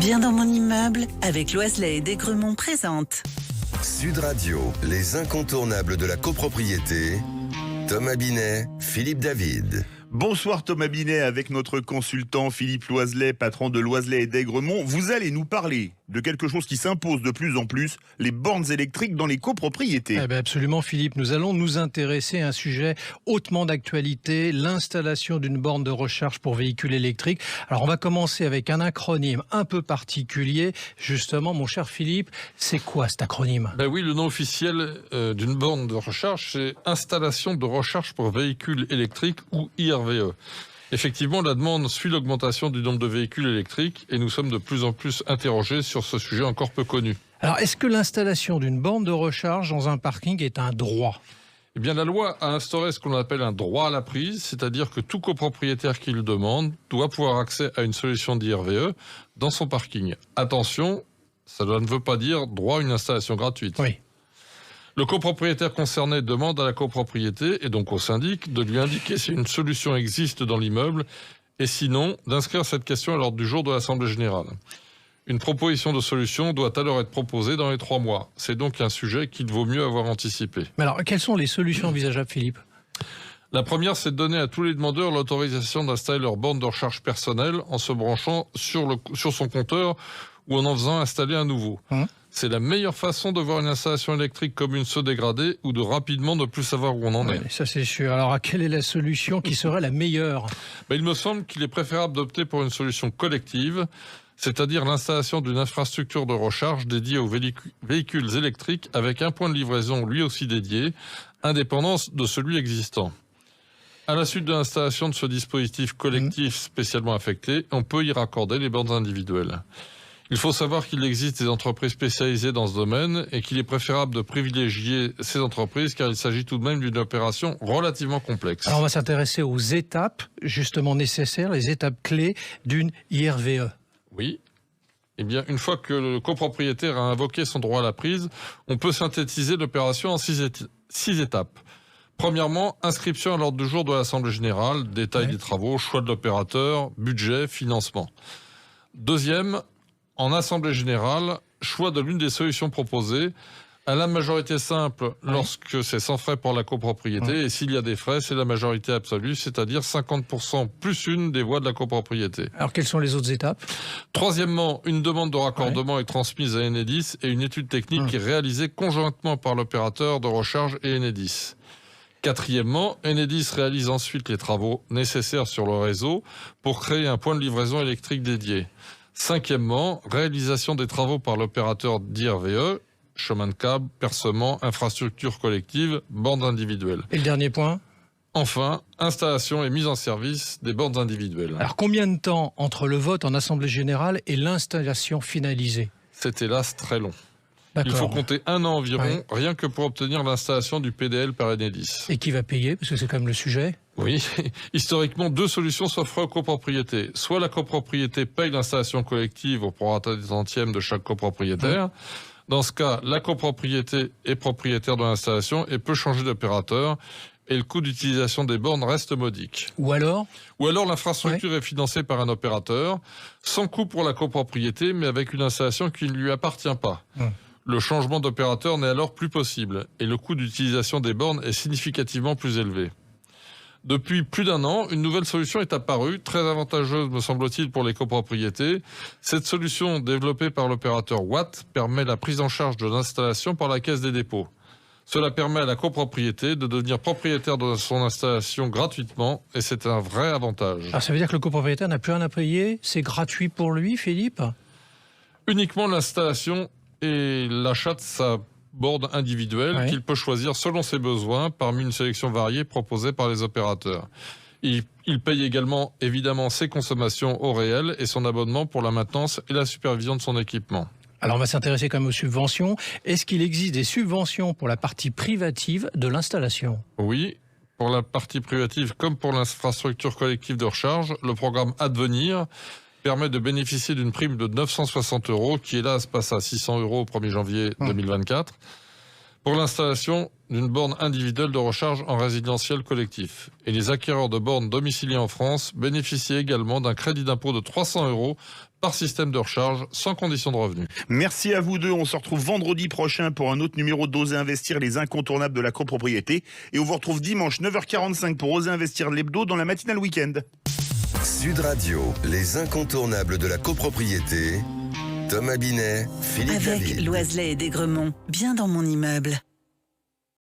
Bien dans mon immeuble, avec Loiselet et Desgremont présente. Sud Radio, les incontournables de la copropriété. Thomas Binet, Philippe David. Bonsoir Thomas Binet avec notre consultant Philippe Loiselet, patron de Loiselet et Desgremont. Vous allez nous parler de quelque chose qui s'impose de plus en plus, les bornes électriques dans les copropriétés. Eh bien absolument Philippe, nous allons nous intéresser à un sujet hautement d'actualité, l'installation d'une borne de recharge pour véhicules électriques. Alors on va commencer avec un acronyme un peu particulier. Justement, mon cher Philippe, c'est quoi cet acronyme ? Ben oui, le nom officiel d'une borne de recharge, c'est installation de recharge pour véhicules électriques ou IRVE. Effectivement, la demande suit l'augmentation du nombre de véhicules électriques et nous sommes de plus en plus interrogés sur ce sujet encore peu connu. Alors, est-ce que l'installation d'une borne de recharge dans un parking est un droit ? Eh bien, la loi a instauré ce qu'on appelle un droit à la prise, c'est-à-dire que tout copropriétaire qui le demande doit pouvoir accès à une solution d'IRVE dans son parking. Attention, ça ne veut pas dire droit à une installation gratuite. Oui. Le copropriétaire concerné demande à la copropriété, et donc au syndic, de lui indiquer si une solution existe dans l'immeuble, et sinon, d'inscrire cette question à l'ordre du jour de l'Assemblée générale. Une proposition de solution doit alors être proposée dans les 3 mois. C'est donc un sujet qu'il vaut mieux avoir anticipé. Mais alors, quelles sont les solutions envisageables, Philippe ? La première, c'est de donner à tous les demandeurs l'autorisation d'installer leur borne de recharge personnelle en se branchant sur son compteur ou en faisant installer un nouveau. C'est la meilleure façon de voir une installation électrique commune se dégrader ou de rapidement ne plus savoir où on en est. Ça c'est sûr. Alors, quelle est la solution qui serait la meilleure ? Il me semble qu'il est préférable d'opter pour une solution collective, c'est-à-dire l'installation d'une infrastructure de recharge dédiée aux véhicules électriques avec un point de livraison lui aussi dédié, indépendant de celui existant. À la suite de l'installation de ce dispositif collectif spécialement affecté, on peut y raccorder les bornes individuelles. Il faut savoir qu'il existe des entreprises spécialisées dans ce domaine et qu'il est préférable de privilégier ces entreprises car il s'agit tout de même d'une opération relativement complexe. Alors on va s'intéresser aux étapes justement nécessaires, les étapes clés d'une IRVE. Oui. Eh bien, une fois que le copropriétaire a invoqué son droit à la prise, on peut synthétiser l'opération en 6 étapes. Premièrement, inscription à l'ordre du jour de l'Assemblée générale, détail des travaux, choix de l'opérateur, budget, financement. Deuxième, en Assemblée générale, choix de l'une des solutions proposées, à la majorité simple lorsque c'est sans frais pour la copropriété, et s'il y a des frais, c'est la majorité absolue, c'est-à-dire 50% plus une des voix de la copropriété. Alors quelles sont les autres étapes ? Troisièmement, une demande de raccordement est transmise à Enedis et une étude technique est réalisée conjointement par l'opérateur de recharge et Enedis. Quatrièmement, Enedis réalise ensuite les travaux nécessaires sur le réseau pour créer un point de livraison électrique dédié. Cinquièmement, réalisation des travaux par l'opérateur d'IRVE, chemin de câble, percement, infrastructure collective, bornes individuelles. Et le dernier point ? Enfin, installation et mise en service des bornes individuelles. Alors combien de temps entre le vote en Assemblée générale et l'installation finalisée ? C'est hélas très long. D'accord. Il faut compter 1 an environ, rien que pour obtenir l'installation du PDL par Enedis. Et qui va payer ? Parce que c'est quand même le sujet. Oui, historiquement, 2 solutions s'offrent aux copropriétés. Soit la copropriété paye l'installation collective au prorata des centièmes de chaque copropriétaire. Dans ce cas, la copropriété est propriétaire de l'installation et peut changer d'opérateur. Et le coût d'utilisation des bornes reste modique. Ou alors l'infrastructure est financée par un opérateur, sans coût pour la copropriété, mais avec une installation qui ne lui appartient pas. Le changement d'opérateur n'est alors plus possible et le coût d'utilisation des bornes est significativement plus élevé. Depuis plus d'1 an, une nouvelle solution est apparue, très avantageuse me semble-t-il pour les copropriétés. Cette solution développée par l'opérateur Watt permet la prise en charge de l'installation par la Caisse des dépôts. Cela permet à la copropriété de devenir propriétaire de son installation gratuitement et c'est un vrai avantage. Alors ça veut dire que le copropriétaire n'a plus rien à payer ? C'est gratuit pour lui, Philippe ? Uniquement l'installation et l'achat de sa borne individuelle qu'il peut choisir selon ses besoins parmi une sélection variée proposée par les opérateurs. Il paye également évidemment ses consommations au réel et son abonnement pour la maintenance et la supervision de son équipement. Alors on va s'intéresser quand même aux subventions. Est-ce qu'il existe des subventions pour la partie privative de l'installation ? Oui, pour la partie privative comme pour l'infrastructure collective de recharge, le programme Advenir permet de bénéficier d'une prime de 960 € qui hélas passe à 600 € au 1er janvier 2024. pour l'installation d'une borne individuelle de recharge en résidentiel collectif. Et les acquéreurs de bornes domiciliées en France bénéficient également d'un crédit d'impôt de 300 € par système de recharge, sans condition de revenu. Merci à vous deux. On se retrouve vendredi prochain pour un autre numéro d'Oser Investir, les incontournables de la copropriété. Et on vous retrouve dimanche 9h45 pour Oser Investir l'hebdo dans la matinale week-end. Sud Radio, les incontournables de la copropriété. Thomas Binet, Philippe Avec David. Loiselet et Desgremont, bien dans mon immeuble.